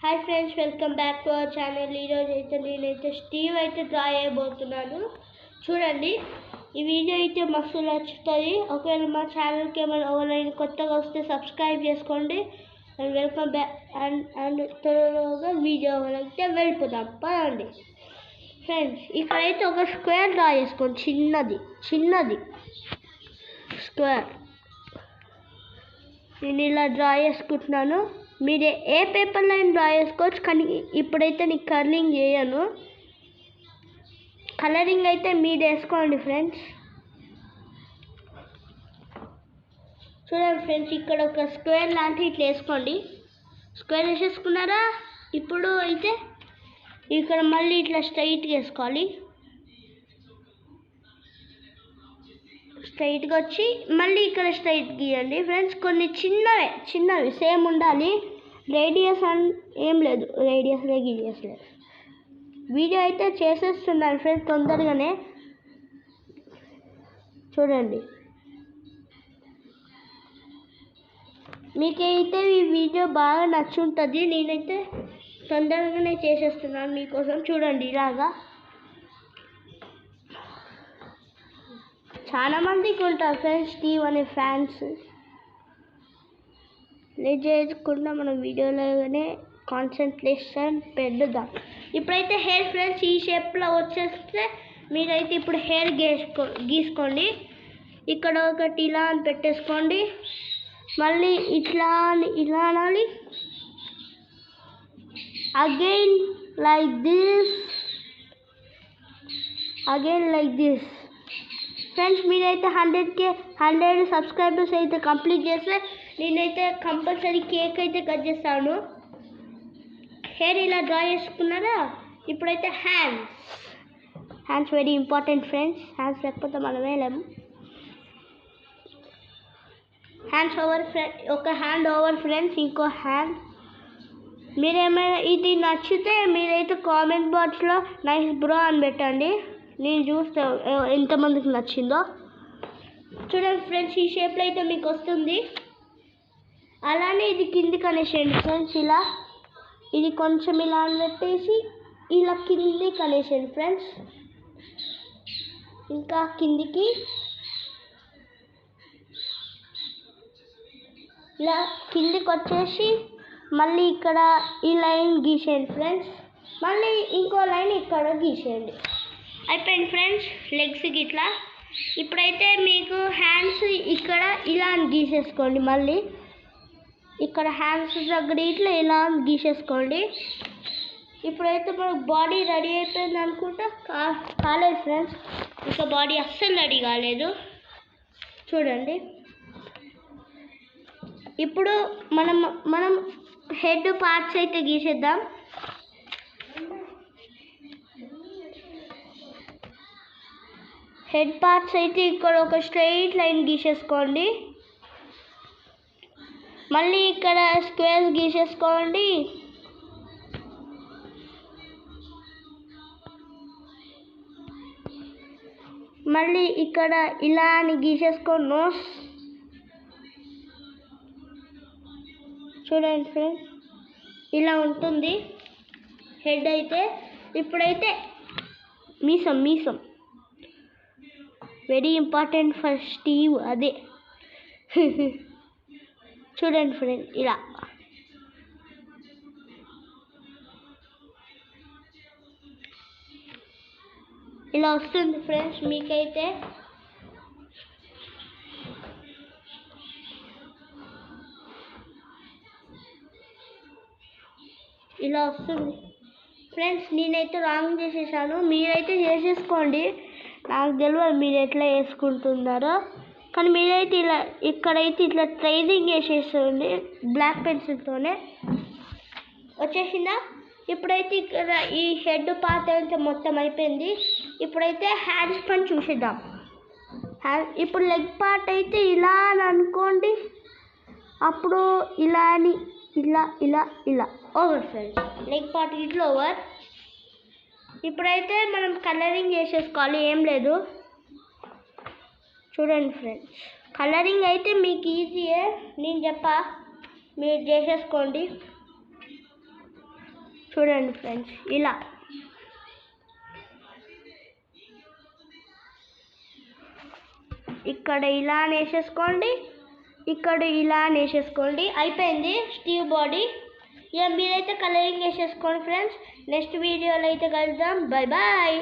Hi friends, welcome back to our channel. ఈరోజు అయితే నేనైతే స్టీవ్ అయితే డ్రా చేయబోతున్నాను. చూడండి, ఈ వీడియో అయితే మస్తు నచ్చుతుంది. ఒకవేళ మా ఛానల్కి ఏమైనా ఎవరైనా కొత్తగా వస్తే సబ్స్క్రైబ్ చేసుకోండి. అండ్ వెల్కమ్ బ్యాక్ అండ్ త్వరగా వీడియో అయితే వెళ్ళిపోతాం. పదండి ఫ్రెండ్స్. ఇక్కడైతే ఒక స్క్వేర్ డ్రా చేసుకోండి. చిన్నది స్క్వేర్ నేను ఇలా డ్రా చేసుకుంటున్నాను. మీరు ఏ పేపర్లో అయినా డ్రా చేసుకోవచ్చు, కానీ ఇప్పుడైతే నీకు కలరింగ్ చేయను. కలరింగ్ అయితే మీరు వేసుకోండి ఫ్రెండ్స్. చూడండి ఫ్రెండ్స్, ఇక్కడ ఒక స్క్వేర్ లాంటి ఇట్లా వేసుకోండి. స్క్వేర్ వేసేసుకున్నారా? ఇప్పుడు అయితే ఇక్కడ మళ్ళీ ఇట్లా స్ట్రైట్గా వేసుకోవాలి. స్ట్రైట్గా వచ్చి మళ్ళీ ఇక్కడ స్ట్రైట్ గీయండి ఫ్రెండ్స్. కొన్ని చిన్నవి సేమ్ ఉండాలి. రేడియస్ ఏం లేదు, రేడియస్లే గీయస్లేదు. వీడియో అయితే చేసేస్తున్నాను ఫ్రెండ్స్ తొందరగానే. చూడండి, మీకైతే ఈ వీడియో బాగా నచ్చుంటుంది. నేనైతే తొందరగానే చేసేస్తున్నాను మీకోసం. చూడండి, ఇలాగా చాలా మందికి ఉంటారు ఫ్రెండ్స్ స్టీవ్ అనే ఫ్యాన్స్. లేట్ చేయకుండా మనం వీడియోలోనే కాన్సన్ట్రేషన్ పెడదాం. ఇప్పుడైతే హెయిర్ ఫ్రెండ్స్ ఈ షేప్లో వచ్చేస్తే మీరైతే ఇప్పుడు హెయిర్ గీసుకోండి. ఇక్కడ ఒకటి ఇలా అని పెట్టేసుకోండి. మళ్ళీ ఇలా అనాలి. Again like this friends. మీరైతే 100 సబ్స్క్రైబర్స్ అయితే కంప్లీట్ చేస్తే నేనైతే కంపల్సరీ కేక్ అయితే కట్ చేస్తాను. హెయిర్ ఇలా డ్రా చేసుకున్నారా? ఇప్పుడైతే hands very important friends. Hands లేకపోతే మనమే లేము. హ్యాండ్స్ ఓవర్ ఒక హ్యాండ్ ఓవర్ ఫ్రెండ్స్. ఇంకో హ్యాండ్. మీరేమైనా ఇది నచ్చితే మీరైతే కామెంట్ బాక్స్లో నైస్ బ్రో అని పెట్టండి. నేను చూస్తే ఎంతమందికి నచ్చిందో. చూడండి ఫ్రెండ్స్, ఈ షేప్లో అయితే మీకు వస్తుంది. అలానే ఇది కిందికి అనేసేయండి ఫ్రెండ్స్. ఇలా ఇది కొంచెం ఇలా అని పెట్టేసి ఇలా కిందికి అనేసేయండి ఫ్రెండ్స్. ఇంకా కిందికి ఇలా కిందికి వచ్చేసి మళ్ళీ ఇక్కడ ఈ లైన్ గీసేయండి ఫ్రెండ్స్. మళ్ళీ ఇంకో లైన్ ఇక్కడ గీసేయండి. అయిపోయింది ఫ్రెండ్స్ లెగ్స్కి ఇట్లా. ఇప్పుడైతే మీకు హ్యాండ్స్ ఇక్కడ ఇలా గీసేసుకోండి. మళ్ళీ ఇక్కడ హ్యాండ్స్ దగ్గర ఇట్లా ఇలా గీసేసుకోండి. ఇప్పుడైతే మనకు బాడీ రెడీ అయిపోయింది అనుకుంటా. కాలేదు ఫ్రెండ్స్, ఇంకా బాడీ అస్సలు రెడీ కాలేదు. చూడండి, ఇప్పుడు మనం హెడ్ పార్ట్స్ అయితే గీసేద్దాం. హెడ్ పార్ట్స్ అయితే ఇక్కడ ఒక స్ట్రైట్ లైన్ గీసేసుకోండి. మళ్ళీ ఇక్కడ స్క్వేర్స్ గీసేసుకోండి. మళ్ళీ ఇక్కడ ఇలా అని గీసేసుకోండి. నోస్ చూడండి ఫ్రెండ్స్, ఇలా ఉంటుంది హెడ్ అయితే. ఇప్పుడైతే మీసం వెరీ ఇంపార్టెంట్ ఫర్ స్టీవ్. అదే చూడండి ఫ్రెండ్స్, ఇలా వస్తుంది ఫ్రెండ్స్ మీకైతే. ఇలా వస్తుంది ఫ్రెండ్స్. నేనైతే రాంగ్ చేసేసాను, మీరైతే చేసేసుకోండి. నాకు తెలియదు మీరు ఎట్లా వేసుకుంటున్నారో, కానీ మీరైతే ఇలా ఇక్కడైతే ఇట్లా ట్రేసింగ్ వేసేస్తుంది బ్లాక్ పెన్సిల్తోనే. వచ్చేసిందా? ఇప్పుడైతే ఇక్కడ ఈ హెడ్ పార్ట్ అయితే మొత్తం అయిపోయింది. ఇప్పుడైతే హ్యాండ్స్ పని చూసేద్దాం. ఇప్పుడు లెగ్ పార్ట్ అయితే ఇలా అని అనుకోండి. అప్పుడు ఇలా అని ఇలా ఓవర్ ఫ్రెండ్స్. లెగ్ పార్ట్ ఇట్లా ఓవర్. ఇప్పుడైతే మనం కలరింగ్ చేసేసుకోవాలి. ఏం లేదు, చూడండి ఫ్రెండ్స్. కలరింగ్ అయితే మీకు ఈజీయే, నేను మీరు చేసేసుకోండి. చూడండి ఫ్రెండ్స్, ఇలా ఇక్కడ ఇలా వేసేసుకోండి, ఇక్కడ ఇలా వేసేసుకోండి. అయిపోయింది స్టీవ్ బాడీ. ఇక మీరైతే కలరింగ్ వేసేసుకోండి ఫ్రెండ్స్. నెక్స్ట్ వీడియోలో అయితే కలుద్దాం. Bye bye.